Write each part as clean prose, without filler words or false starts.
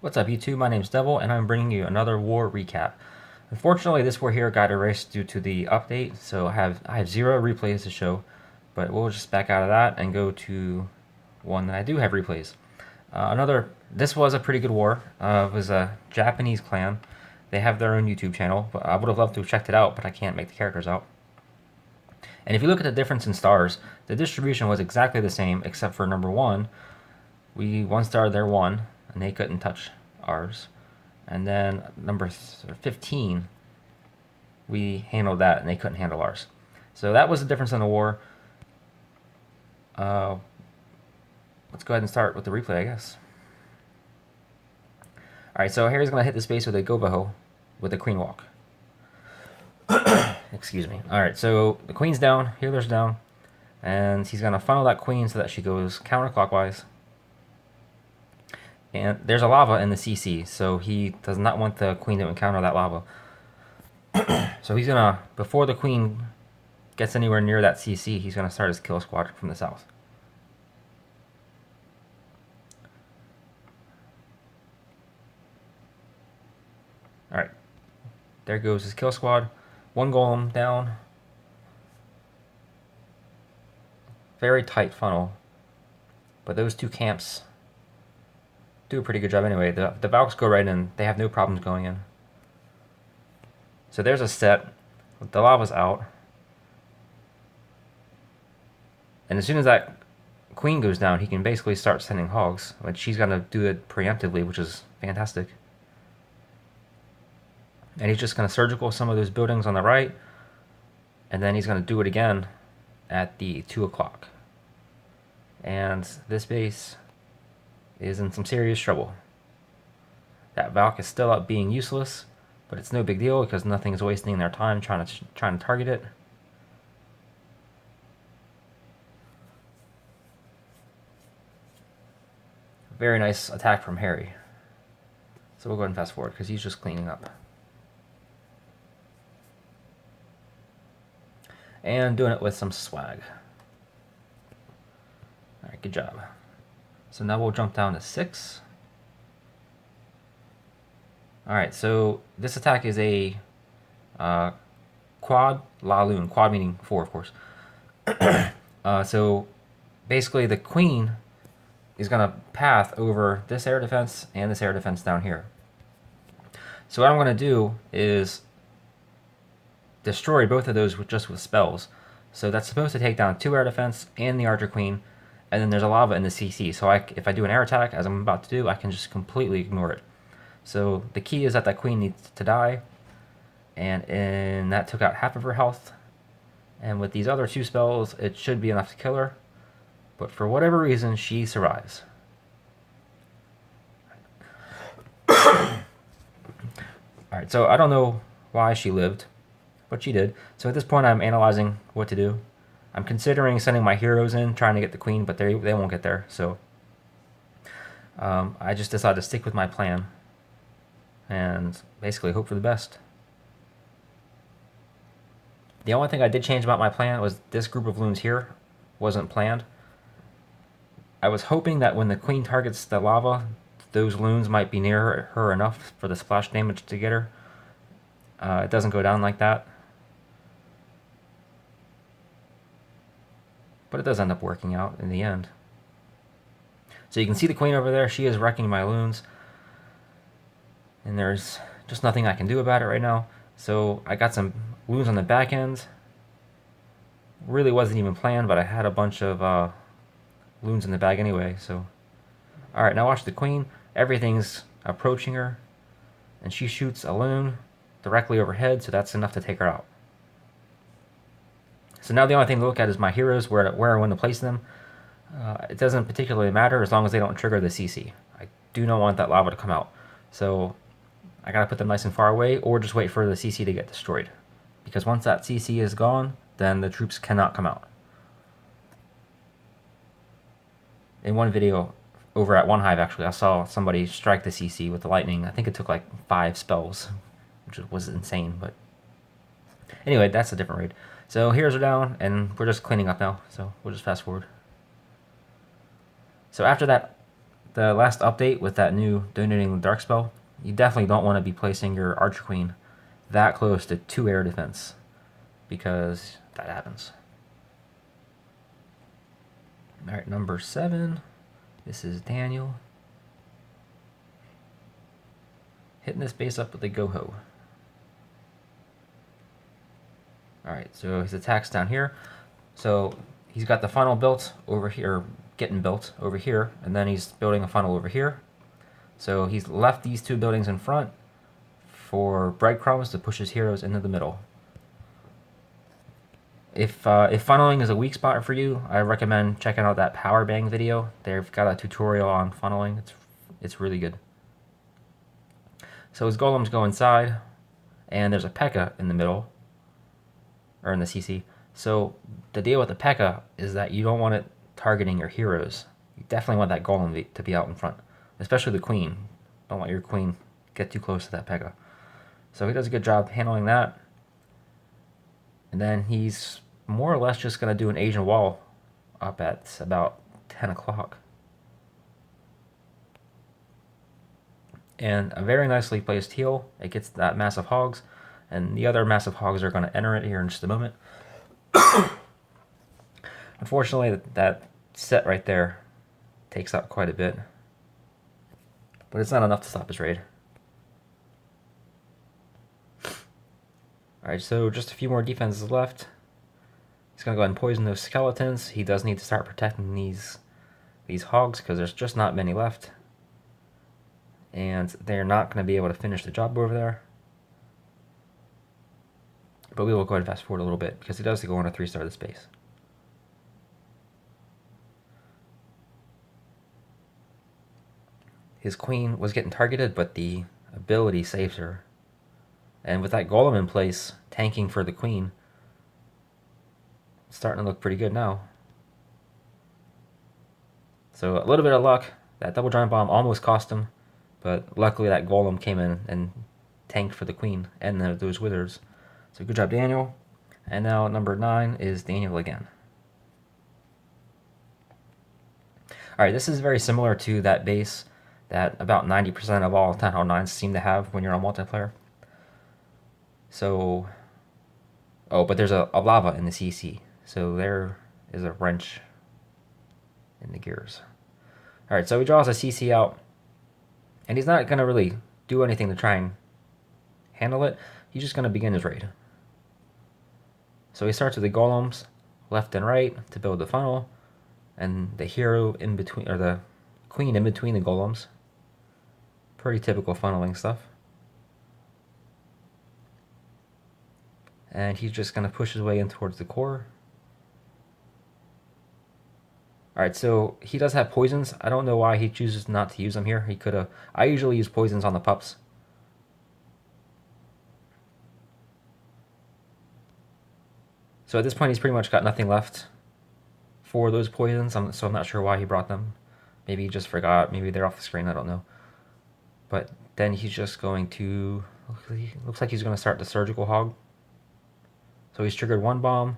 What's up YouTube, my name's Devil and I'm bringing you another war recap. Unfortunately this war here got erased due to the update, so I have 0 replays to show, but we'll just back out of that and go to one that I do have replays. This was a pretty good war. It was a Japanese clan. They have their own YouTube channel, but I would have loved to have checked it out, but I can't make the characters out. And if you look at the difference in stars, the distribution was exactly the same except for number 1. We 1 star their 1, and they couldn't touch ours. And then number 15, we handled that, and they couldn't handle ours. So that was the difference in the war. Let's go ahead and start with the replay, I guess. Alright, so Harry's going to hit the space with a GoVaHo with a queen walk. Excuse me. Alright, so the queen's down, healer's down, and he's going to funnel that queen so that she goes counterclockwise. And there's a lava in the CC, so he does not want the queen to encounter that lava. So he's going to, before the queen gets anywhere near that CC, he's going to start his kill squad from the south. Alright, there goes his kill squad. 1 golem down. Very tight funnel. But those 2 camps do a pretty good job anyway. The Valks go right in. They have no problems going in. So there's a set. The lava's out. And as soon as that queen goes down, he can basically start sending hogs. But she's going to do it preemptively, which is fantastic. And he's just going to surgical some of those buildings on the right. And then he's going to do it again at the 2 o'clock. And this base is in some serious trouble. That Valk is still up being useless, but it's no big deal because nothing is wasting their time trying to target it. Very nice attack from Harry. So we'll go ahead and fast forward because he's just cleaning up. And doing it with some swag. Alright, good job. So now we'll jump down to 6. Alright, so this attack is a quad LaLoon. Quad meaning 4, of course. So basically the queen is going to path over this air defense and this air defense down here. So what I'm going to do is destroy both of those just with spells. So that's supposed to take down 2 air defense and the archer queen, and then there's a lava in the CC. So if I do an air attack, as I'm about to do, I can just completely ignore it. So the key is that that queen needs to die, and that took out half of her health. And with these other 2 spells, it should be enough to kill her. But for whatever reason, she survives. Alright, so I don't know why she lived, but she did. So at this point, I'm analyzing what to do. I'm considering sending my heroes in, trying to get the queen, but they won't get there. So I just decided to stick with my plan and basically hope for the best. The only thing I did change about my plan was this group of loons here wasn't planned. I was hoping that when the queen targets the lava, those loons might be near her enough for the splash damage to get her. It doesn't go down like that. But it does end up working out in the end. So you can see the queen over there. She is wrecking my loons. And there's just nothing I can do about it right now. So I got some loons on the back end. Really wasn't even planned, but I had a bunch of loons in the bag anyway. So, alright, now watch the queen. Everything's approaching her. And she shoots a loon directly overhead, so that's enough to take her out. So now the only thing to look at is my heroes, where and when to place them. It doesn't particularly matter as long as they don't trigger the CC. I do not want that lava to come out. So I gotta put them nice and far away, or just wait for the CC to get destroyed. Because once that CC is gone, then the troops cannot come out. In one video over at One Hive, actually, I saw somebody strike the CC with the lightning. I think it took like 5 spells, which was insane. But anyway, that's a different raid. So heroes are down, and we're just cleaning up now. So we'll just fast forward. So after that, the last update with that new donating the dark spell, you definitely don't want to be placing your Archer Queen that close to 2 air defense, because that happens. Alright, number 7. This is Daniel. Hitting this base up with the GoHo. Alright, so his attack's down here. So he's got the funnel built over here, getting built over here, and then he's building a funnel over here. So he's left these 2 buildings in front for breadcrumbs to push his heroes into the middle. If funneling is a weak spot for you, I recommend checking out that power bang video. They've got a tutorial on funneling. It's really good. So his golems go inside, and there's a P.E.K.K.A. in the middle, or in the CC. So the deal with the P.E.K.K.A. is that you don't want it targeting your heroes. You definitely want that golem to be out in front, especially the queen. Don't let your queen get too close to that P.E.K.K.A. So he does a good job handling that. And then he's more or less just going to do an Asian wall up at about 10 o'clock. And a very nicely placed heal. It gets that massive hogs, and the other massive hogs are going to enter it here in just a moment. Unfortunately, that set right there takes up quite a bit, but it's not enough to stop his raid. Alright, so just a few more defenses left. He's going to go ahead and poison those skeletons. He does need to start protecting these hogs, because there's just not many left. And they're not going to be able to finish the job over there. But we will go ahead and fast forward a little bit, because he does go on a 3-star this base. His queen was getting targeted, but the ability saves her. And with that golem in place, tanking for the queen, it's starting to look pretty good now. So a little bit of luck. That double giant bomb almost cost him, but luckily that golem came in and tanked for the queen and those withers. So good job, Daniel. And now number 9 is Daniel again. Alright, this is very similar to that base that about 90% of all Town Hall 9s seem to have when you're on multiplayer. So, oh, but there's a lava in the CC. So there is a wrench in the gears. Alright, so he draws a CC out, and he's not going to really do anything to try and handle it. He's just going to begin his raid. So he starts with the golems left and right to build the funnel, and the hero in between, or the queen in between the golems. Pretty typical funneling stuff. And he's just going to push his way in towards the core. Alright, so he does have poisons. I don't know why he chooses not to use them here. He could have. I usually use poisons on the pups. So at this point, he's pretty much got nothing left for those poisons. So I'm not sure why he brought them. Maybe he just forgot. Maybe they're off the screen. I don't know. But then he's just going to. Looks like he's going to start the surgical hog. So he's triggered 1 bomb,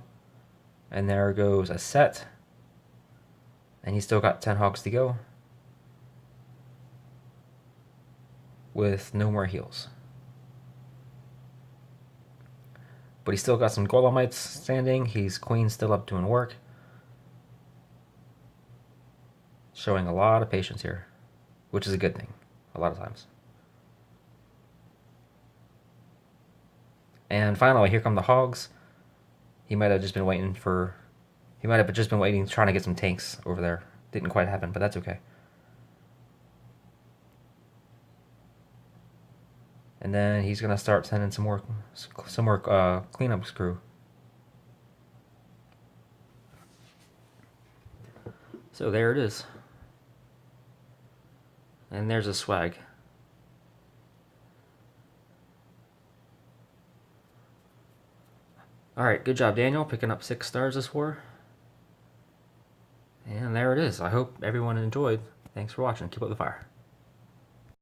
and there goes a set. And he's still got 10 hogs to go, with no more heals. But he's still got some golemites standing. His queen's still up doing work. Showing a lot of patience here, which is a good thing, a lot of times. And finally, here come the hogs. He might have just been waiting for... He might have just been waiting, trying to get some tanks over there. Didn't quite happen, but that's okay. And then he's gonna start sending some more cleanup crew. So there it is. And there's a swag. Alright, good job, Daniel, picking up 6 stars this war. And there it is. I hope everyone enjoyed. Thanks for watching. Keep up the fire.